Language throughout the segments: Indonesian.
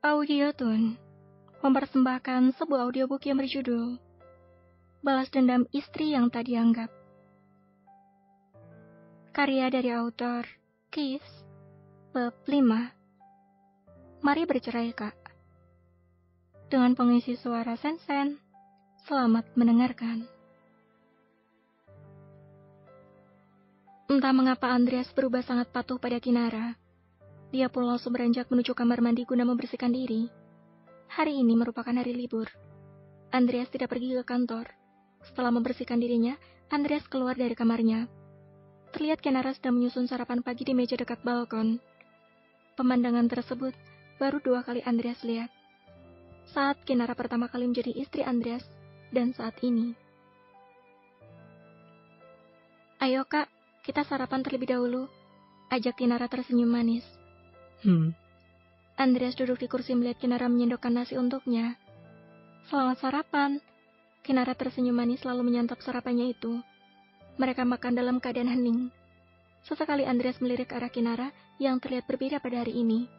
Audiotune mempersembahkan sebuah audiobook yang berjudul Balas Dendam Istri yang Tak Dianggap. Karya dari autor Kiss, bab 5. Mari bercerai, Kak. Dengan pengisi suara Sensen. Selamat mendengarkan. Entah mengapa Andreas berubah sangat patuh pada Kinara. Dia pun langsung beranjak menuju kamar mandi guna membersihkan diri. Hari ini merupakan hari libur. Andreas tidak pergi ke kantor. Setelah membersihkan dirinya, Andreas keluar dari kamarnya. Terlihat Kinara sedang menyusun sarapan pagi di meja dekat balkon. Pemandangan tersebut baru 2 kali Andreas lihat. Saat Kinara pertama kali menjadi istri Andreas, dan saat ini. Ayo Kak, kita sarapan terlebih dahulu, ajak Kinara tersenyum manis. Andreas duduk di kursi melihat Kinara menyendokkan nasi untuknya. Selamat sarapan. Kinara tersenyum manis lalu menyantap sarapannya itu. Mereka makan dalam keadaan hening. Sesekali Andreas melirik ke arah Kinara yang terlihat berbeda pada hari ini.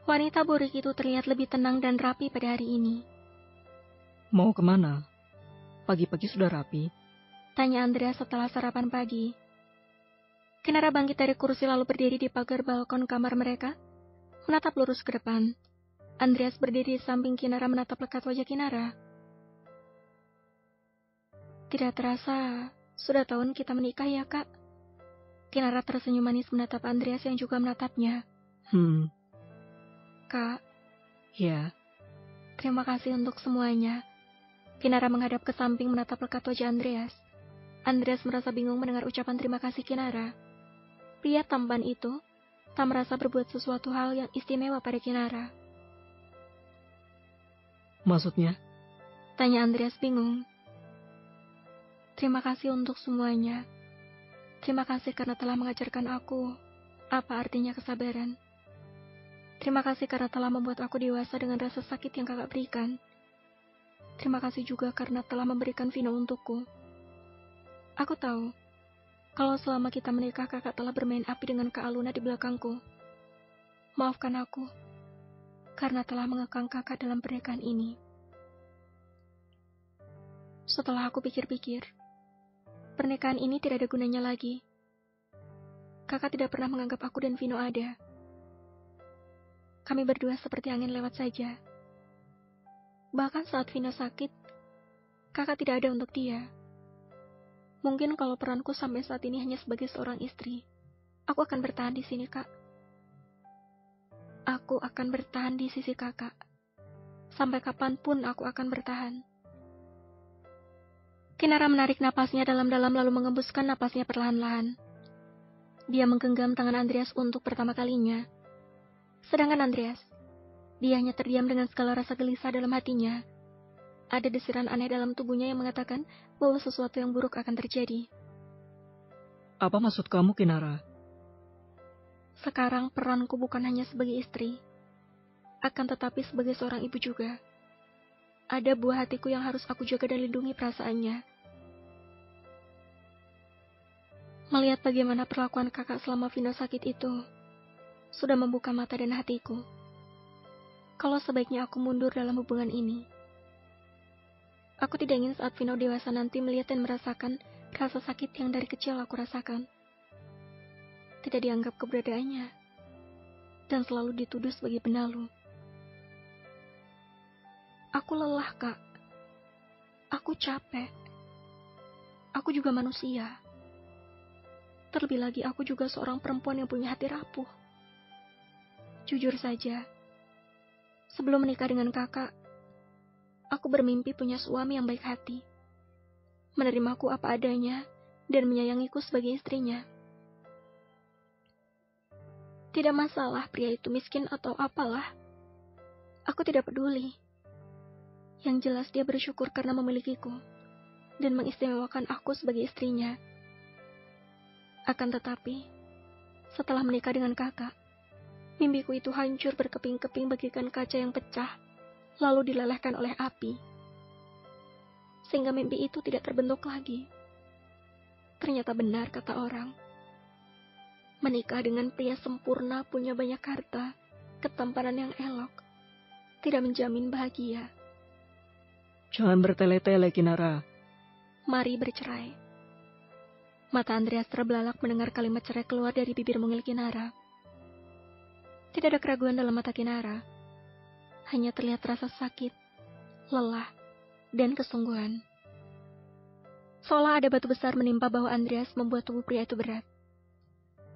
Wanita burik itu terlihat lebih tenang dan rapi pada hari ini. Mau kemana? Pagi-pagi sudah rapi? Tanya Andreas setelah sarapan pagi. Kinara bangkit dari kursi lalu berdiri di pagar balkon kamar mereka, menatap lurus ke depan. Andreas berdiri di samping Kinara menatap lekat wajah Kinara. Tidak terasa, sudah tahun kita menikah ya Kak. Kinara tersenyum manis menatap Andreas yang juga menatapnya. Kak. Ya. Terima kasih untuk semuanya. Kinara menghadap ke samping menatap lekat wajah Andreas. Andreas merasa bingung mendengar ucapan terima kasih Kinara. Pria tampan itu tak merasa berbuat sesuatu hal yang istimewa pada Kinara. Maksudnya? Tanya Andreas bingung. Terima kasih untuk semuanya. Terima kasih karena telah mengajarkan aku apa artinya kesabaran. Terima kasih karena telah membuat aku dewasa dengan rasa sakit yang kakak berikan. Terima kasih juga karena telah memberikan Vino untukku. Aku tahu, kalau selama kita menikah kakak telah bermain api dengan Kak Aluna di belakangku. Maafkan aku, karena telah mengekang kakak dalam pernikahan ini. Setelah aku pikir-pikir, pernikahan ini tidak ada gunanya lagi. Kakak tidak pernah menganggap aku dan Vino ada. Kami berdua seperti angin lewat saja. Bahkan saat Vino sakit, kakak tidak ada untuk dia. Mungkin kalau peranku sampai saat ini hanya sebagai seorang istri, aku akan bertahan di sini, Kak. Aku akan bertahan di sisi kakak. Sampai kapanpun aku akan bertahan. Kinara menarik napasnya dalam-dalam lalu mengembuskan napasnya perlahan-lahan. Dia menggenggam tangan Andreas untuk pertama kalinya. Sedangkan Andreas, dia hanya terdiam dengan segala rasa gelisah dalam hatinya. Ada desiran aneh dalam tubuhnya yang mengatakan bahwa sesuatu yang buruk akan terjadi. Apa maksud kamu, Kinara? Sekarang peranku bukan hanya sebagai istri, akan tetapi sebagai seorang ibu juga. Ada buah hatiku yang harus aku jaga dan lindungi perasaannya. Melihat bagaimana perlakuan kakak selama Vino sakit itu, sudah membuka mata dan hatiku. Kalau sebaiknya aku mundur dalam hubungan ini. Aku tidak ingin saat Vino dewasa nanti melihat dan merasakan rasa sakit yang dari kecil aku rasakan. Tidak dianggap keberadaannya, dan selalu dituduh sebagai benalu. Aku lelah, Kak. Aku capek. Aku juga manusia. Terlebih lagi aku juga seorang perempuan yang punya hati rapuh. Jujur saja, sebelum menikah dengan kakak, aku bermimpi punya suami yang baik hati, menerimaku apa adanya, dan menyayangiku sebagai istrinya. Tidak masalah pria itu miskin atau apalah, aku tidak peduli. Yang jelas dia bersyukur karena memilikiku, dan mengistimewakan aku sebagai istrinya. Akan tetapi, setelah menikah dengan kakak, mimpiku itu hancur berkeping-keping bagaikan kaca yang pecah, lalu dilelehkan oleh api. Sehingga mimpi itu tidak terbentuk lagi. Ternyata benar kata orang. Menikah dengan pria sempurna punya banyak harta, Ketampanan yang elok tidak menjamin bahagia. Jangan bertele-tele, Kinara. Mari bercerai. Mata Andreas terbelalak mendengar kalimat cerai keluar dari bibir mungil Kinara. Tidak ada keraguan dalam mata Kinara. Hanya terlihat rasa sakit, lelah, dan kesungguhan. Seolah ada batu besar menimpa bahu Andreas membuat tubuh pria itu berat.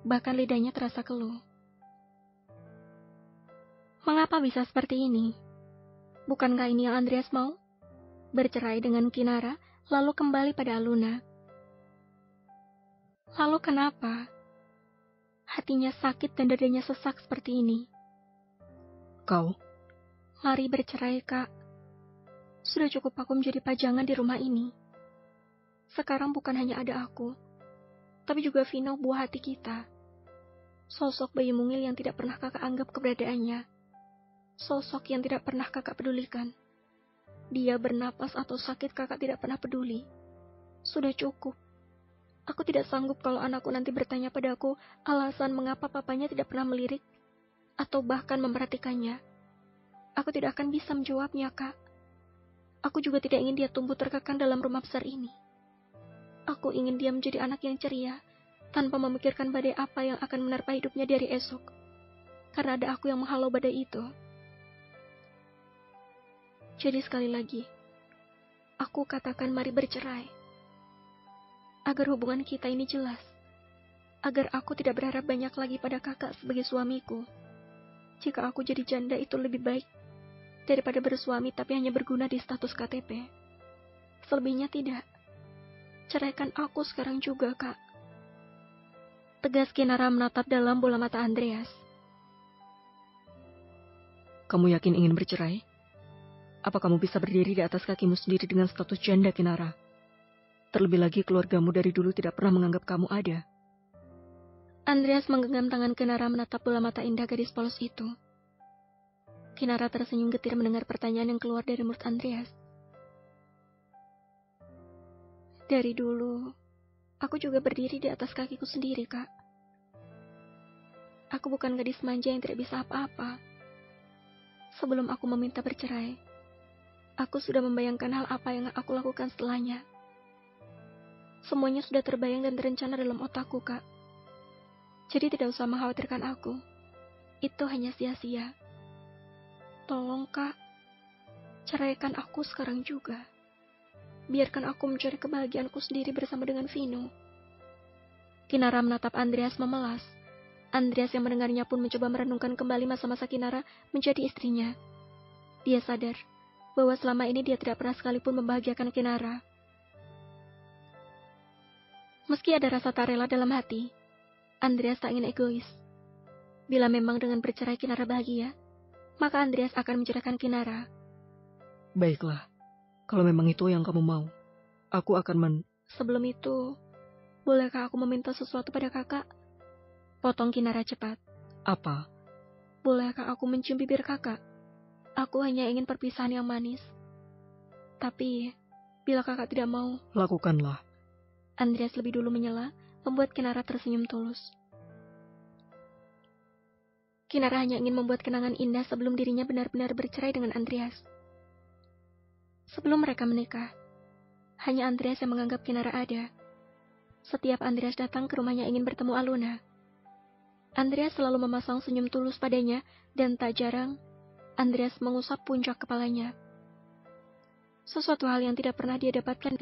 Bahkan lidahnya terasa keluh. Mengapa bisa seperti ini? Bukankah ini yang Andreas mau? Bercerai dengan Kinara, lalu kembali pada Aluna. Lalu kenapa? Hatinya sakit dan dadanya sesak seperti ini. Kau? Mari bercerai, Kak. Sudah cukup aku menjadi pajangan di rumah ini. Sekarang bukan hanya ada aku, tapi juga Vino, buah hati kita. Sosok bayi mungil yang tidak pernah kakak anggap keberadaannya. Sosok yang tidak pernah kakak pedulikan. Dia bernapas atau sakit kakak tidak pernah peduli. Sudah cukup. Aku tidak sanggup kalau anakku nanti bertanya padaku alasan mengapa papanya tidak pernah melirik atau bahkan memperhatikannya. Aku tidak akan bisa menjawabnya, Kak. Aku juga tidak ingin dia tumbuh terkekang dalam rumah besar ini. Aku ingin dia menjadi anak yang ceria, tanpa memikirkan badai apa yang akan menerpa hidupnya dari esok. Karena ada aku yang menghalau badai itu. Jadi sekali lagi, aku katakan mari bercerai. Agar hubungan kita ini jelas. Agar aku tidak berharap banyak lagi pada kakak sebagai suamiku. Jika aku jadi janda itu lebih baik daripada bersuami tapi hanya berguna di status KTP. Selebihnya tidak. Ceraikan aku sekarang juga, Kak. Tegas Kinara menatap dalam bola mata Andreas. Kamu yakin ingin bercerai? Apa kamu bisa berdiri di atas kakimu sendiri dengan status janda, Kinara? Terlebih lagi keluargamu dari dulu tidak pernah menganggap kamu ada. Andreas menggenggam tangan Kinara menatap bola mata indah gadis polos itu. Kinara tersenyum getir mendengar pertanyaan yang keluar dari mulut Andreas. Dari dulu, aku juga berdiri di atas kakiku sendiri, Kak. Aku bukan gadis manja yang tidak bisa apa-apa. Sebelum aku meminta bercerai, aku sudah membayangkan hal apa yang aku lakukan setelahnya. Semuanya sudah terbayang dan terencana dalam otakku, Kak. Jadi tidak usah mengkhawatirkan aku. Itu hanya sia-sia. Tolong, Kak. Ceraikan aku sekarang juga. Biarkan aku mencari kebahagiaanku sendiri bersama dengan Vino. Kinara menatap Andreas memelas. Andreas yang mendengarnya pun mencoba merenungkan kembali masa-masa Kinara menjadi istrinya. Dia sadar bahwa selama ini dia tidak pernah sekalipun membahagiakan Kinara. Meski ada rasa tak rela dalam hati, Andreas tak ingin egois. Bila memang dengan bercerai Kinara bahagia, maka Andreas akan menceraikan Kinara. Baiklah, kalau memang itu yang kamu mau, aku akan Sebelum itu, bolehkah aku meminta sesuatu pada kakak? Potong Kinara cepat. Apa? Bolehkah aku mencium bibir kakak? Aku hanya ingin perpisahan yang manis. Tapi, bila kakak tidak mau, Lakukanlah. Andreas lebih dulu menyela, membuat Kinara tersenyum tulus. Kinara hanya ingin membuat kenangan indah sebelum dirinya benar-benar bercerai dengan Andreas. Sebelum mereka menikah, hanya Andreas yang menganggap Kinara ada. Setiap Andreas datang ke rumahnya ingin bertemu Aluna. Andreas selalu memasang senyum tulus padanya, dan tak jarang, Andreas mengusap puncak kepalanya. Sesuatu hal yang tidak pernah dia dapatkan,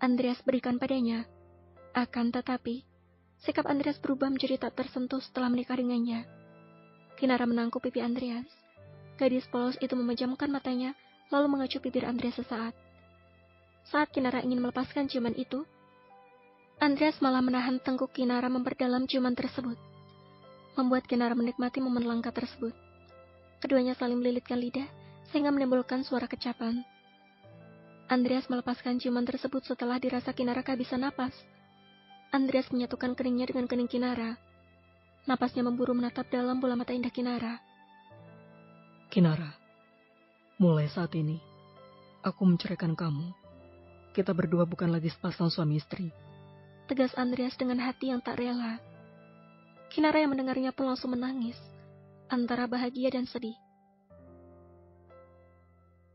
Andreas berikan padanya. Akan tetapi, sikap Andreas berubah menjadi tak tersentuh setelah menikah dengannya. Kinara menangkup pipi Andreas. Gadis polos itu memejamkan matanya, lalu mengacup bibir Andreas sesaat. Saat Kinara ingin melepaskan ciuman itu, Andreas malah menahan tengkuk Kinara memperdalam ciuman tersebut, membuat Kinara menikmati momen langka tersebut. Keduanya saling melilitkan lidah, sehingga menimbulkan suara kecapan. Andreas melepaskan ciuman tersebut setelah dirasa Kinara kehabisan napas. Andreas menyatukan keningnya dengan kening Kinara. Napasnya memburu menatap dalam bola mata indah Kinara. Kinara, mulai saat ini, aku menceraikan kamu. Kita berdua bukan lagi sepasang suami istri. Tegas Andreas dengan hati yang tak rela. Kinara yang mendengarnya pun langsung menangis. antara bahagia dan sedih.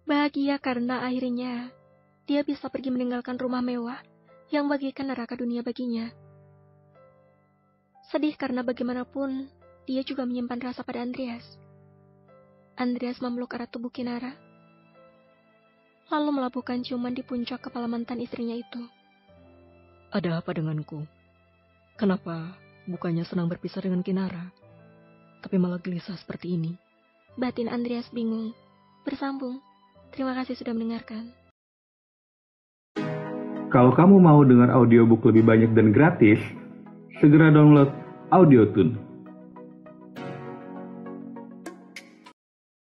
Bahagia karena akhirnya dia bisa pergi meninggalkan rumah mewah yang bagaikan neraka dunia baginya. Sedih karena bagaimanapun dia juga menyimpan rasa pada Andreas. Andreas memeluk erat tubuh Kinara, lalu melabuhkan ciuman di puncak kepala mantan istrinya itu. Ada apa denganku? Kenapa bukannya senang berpisah dengan Kinara, tapi malah gelisah seperti ini? Batin Andreas bingung. Bersambung. Terima kasih sudah mendengarkan. Kalau kamu mau dengar audiobook lebih banyak dan gratis, segera download Audiotune.